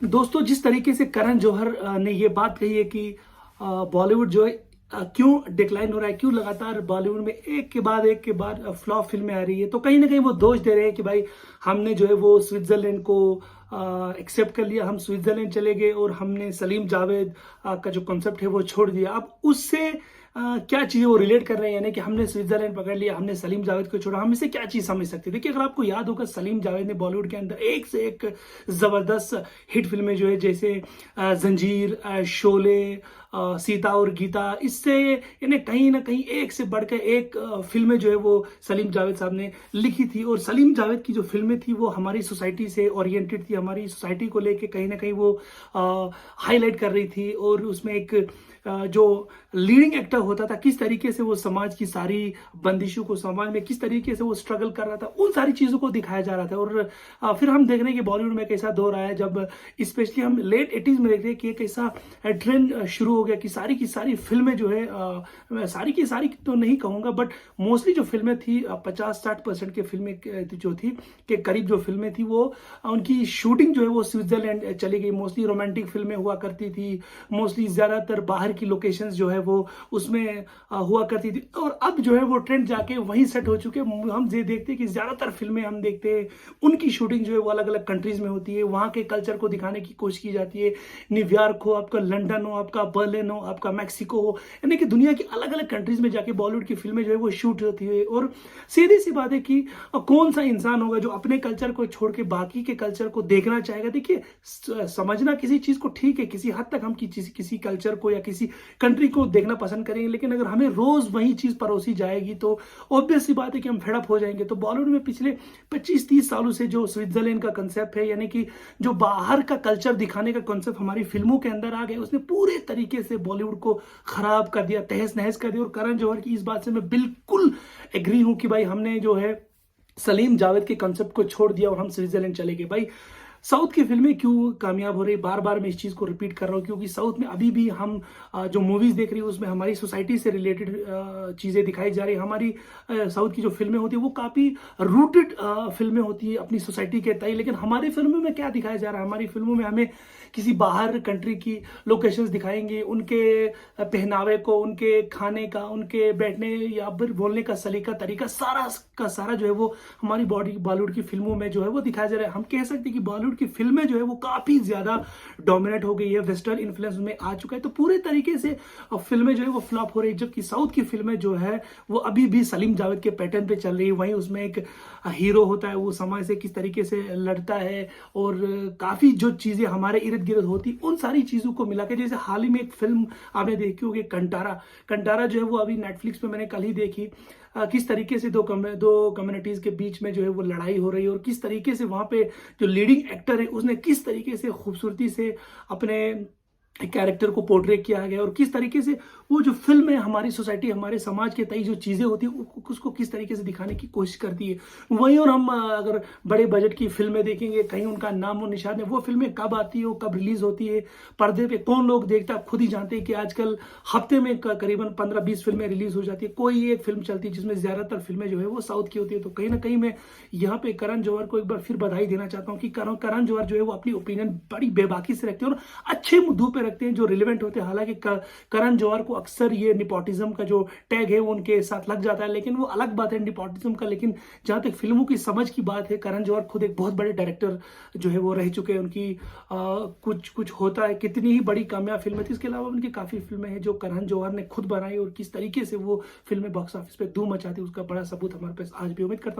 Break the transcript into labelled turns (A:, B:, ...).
A: दोस्तों, जिस तरीके से करण जौहर ने ये बात कही है कि बॉलीवुड जो है क्यों डिक्लाइन हो रहा है, क्यों लगातार बॉलीवुड में एक के बाद फ्लॉप फिल्में आ रही है, तो कहीं ना कहीं वो दोष दे रहे हैं कि भाई हमने जो है वो स्विट्जरलैंड को एक्सेप्ट कर लिया, हम स्विट्जरलैंड चले गए और हमने सलीम जावेद का जो कॉन्सेप्ट है वो छोड़ दिया। अब उससे क्या चीज़ें वो रिलेट कर रहे हैं, यानी कि हमने स्विट्जरलैंड पकड़ लिया, हमने सलीम जावेद को छोड़ा, हम इससे क्या चीज़ समझ सकते हैं। देखिए, अगर आपको याद होगा, सलीम जावेद ने बॉलीवुड के अंदर एक से एक ज़बरदस्त हिट फिल्में जो है, जैसे जंजीर, शोले, सीता और गीता, इससे यानी कहीं ना कहीं एक से बढ़कर एक फिल्में जो है वो सलीम जावेद साहब ने लिखी थी। और सलीम जावेद की जो फिल्में थी वो हमारी सोसाइटी से ओरिएंटेड थी, हमारी सोसाइटी को लेके कहीं ना कहीं वो हाईलाइट कर रही थी। और उसमें एक जो लीडिंग एक्टर होता था, किस तरीके से वो समाज की सारी बंदिशों को, समाज में किस तरीके से वो स्ट्रगल कर रहा था, उन सारी चीज़ों को दिखाया जा रहा था। और फिर हम देख रहे हैं कि बॉलीवुड में कैसा दौर आया, जब स्पेशली हम लेट 80s में देख रहे हैं कि एक ऐसा ट्रेंड शुरू हो गया कि सारी की सारी फिल्में जो है, मैं सारी की सारी तो नहीं कहूँगा, बट मोस्टली जो फिल्में थी 50-60% की फिल्में जो थी के करीब जो फिल्में थी वो उनकी शूटिंग जो है वो स्विट्जरलैंड चली गई। मोस्टली रोमांटिक फिल्में हुआ करती थी, मोस्टली ज़्यादातर बाहर की लोकेशंस जो है वो उसमें हुआ करती थी। और अब जो है वो ट्रेंड जाके वहीं सेट हो चुके। हम ये देखते हैं कि ज़्यादातर फिल्में हम देखते हैं उनकी शूटिंग जो है वो अलग अलग कंट्रीज में होती है, वहाँ के कल्चर को दिखाने की कोशिश की जाती है। न्यूयॉर्क हो, आपका लंदन हो, आपका बर्लिन हो, आपका मैक्सिको हो, यानी कि दुनिया की अलग अलग कंट्रीज में जाके बॉलीवुड की फिल्में जो है वो शूट होती है। और सीधी सी बात है कि कौन सा इंसान होगा जो अपने कल्चर को छोड़ के बाकी के कल्चर को देखना चाहेगा। देखिए, समझना किसी चीज़ को ठीक है, किसी हद तक हम किसी कल्चर को या किसी कंट्री को देखना पसंद करेंगे, लेकिन अगर हमें रोज वही चीज परोसी जाएगी तो ऑब्वियस सी बात है कि हम फेड अप हो जाएंगे। तो बॉलीवुड में पिछले 25-30 सालों से जो स्विट्जरलैंड का कंसेप्ट है, यानी कि जो बाहर का कल्चर दिखाने का कंसेप्ट हमारी फिल्मों के अंदर आ गया, उसने पूरे तरीके से बॉलीवुड को खराब कर दिया, तहस नहस कर दिया। और करण जौहर की इस बात से मैं बिल्कुल एग्री हूं कि भाई हमने जो है सलीम जावेद के कंसेप्ट को छोड़ दिया और हम स्विट्जरलैंड चले गए। भाई, साउथ की फिल्में क्यों कामयाब हो रही, बार बार मैं इस चीज़ को रिपीट कर रहा हूँ, क्योंकि साउथ में अभी भी हम जो मूवीज़ देख रही है उसमें हमारी सोसाइटी से रिलेटेड चीज़ें दिखाई जा रही है। हमारी साउथ की जो फिल्में होती है वो काफ़ी रूटेड फिल्में होती है अपनी सोसाइटी के तय। लेकिन हमारी फिल्मों में क्या दिखाया जा रहा है, हमारी फिल्मों में हमें किसी बाहर कंट्री की लोकेशंस दिखाएंगे, उनके पहनावे को, उनके खाने का, उनके बैठने या फिर बोलने का सलीका तरीका, सारा का सारा जो है वो हमारी बॉलीवुड की फिल्मों में जो है वो दिखाया जा रहा है। हम कह सकते हैं कि बॉलीवुड की फिल्में जो है वो काफ़ी ज़्यादा डोमिनेट हो गई है, वेस्टर्न इन्फ्लुएंस में आ चुका है। तो पूरे तरीके से फिल्में जो है वो फ्लॉप हो रही है, जबकि साउथ की फिल्में जो है वो अभी भी सलीम जावेद के पैटर्न पे चल रही है। वहीं उसमें एक हीरो होता है, वो समाज से किस तरीके से लड़ता है, और काफ़ी जो चीज़ें हमारे इर्द गिर्द होती, उन सारी चीज़ों को मिला के, जैसे हाल ही में एक फिल्म आपने देखी होगी, कंटारा जो है वो अभी नेटफ्लिक्स पे मैंने कल ही देखी। किस तरीके से दो कम्युनिटीज के बीच में जो है वो लड़ाई हो रही है, और किस तरीके से वहाँ पे जो लीडिंग एक्टर है उसने किस तरीके से खूबसूरती से अपने कैरेक्टर को पोर्ट्रे किया गया, और किस तरीके से वो जो फिल्म है हमारी सोसाइटी, हमारे समाज के तई जो चीज़ें होती है उसको किस तरीके से दिखाने की कोशिश करती है। वहीं और हम अगर बड़े बजट की फिल्में देखेंगे, कहीं उनका नाम और निशान है, वो फिल्में कब आती है, कब रिलीज होती है, पर्दे पे कौन लोग देखता है, खुद ही जानते हैं कि आजकल हफ्ते में करीबन 15-20 फिल्में रिलीज हो जाती है, कोई एक फिल्म चलती है, जिसमें ज़्यादातर फिल्में जो है वो साउथ की होती है। तो कहीं ना कहीं मैं यहाँ पे करण जौहर को एक बार फिर बधाई देना चाहता हूँ कि करण जौहर जो है वो अपनी ओपिनियन बड़ी बेबाकी से रखते हैं और अच्छे मुद्दों पे रखते हैं जो रिलेवेंट होते हैं। हालांकि करण जौहर को अक्सर ये निपोटिज्म का जो टैग है वो उनके साथ लग जाता है, लेकिन वो अलग बात है निपोटिज्म का। लेकिन जहाँ तक फिल्मों की समझ की बात है, करण जौहर खुद एक बहुत बड़े डायरेक्टर जो है वो रह चुके हैं। उनकी कुछ होता है, कितनी ही बड़ी कामयाब फिल्में थी, इसके अलावा उनकी काफ़ी फिल्में हैं जो करण जौहर ने खुद बनाई, और किस तरीके से वो फिल्में बॉक्स ऑफिस पे धूम मचाती है उसका बड़ा सबूत हमारे पास आज भी। उम्मीद करता हूँ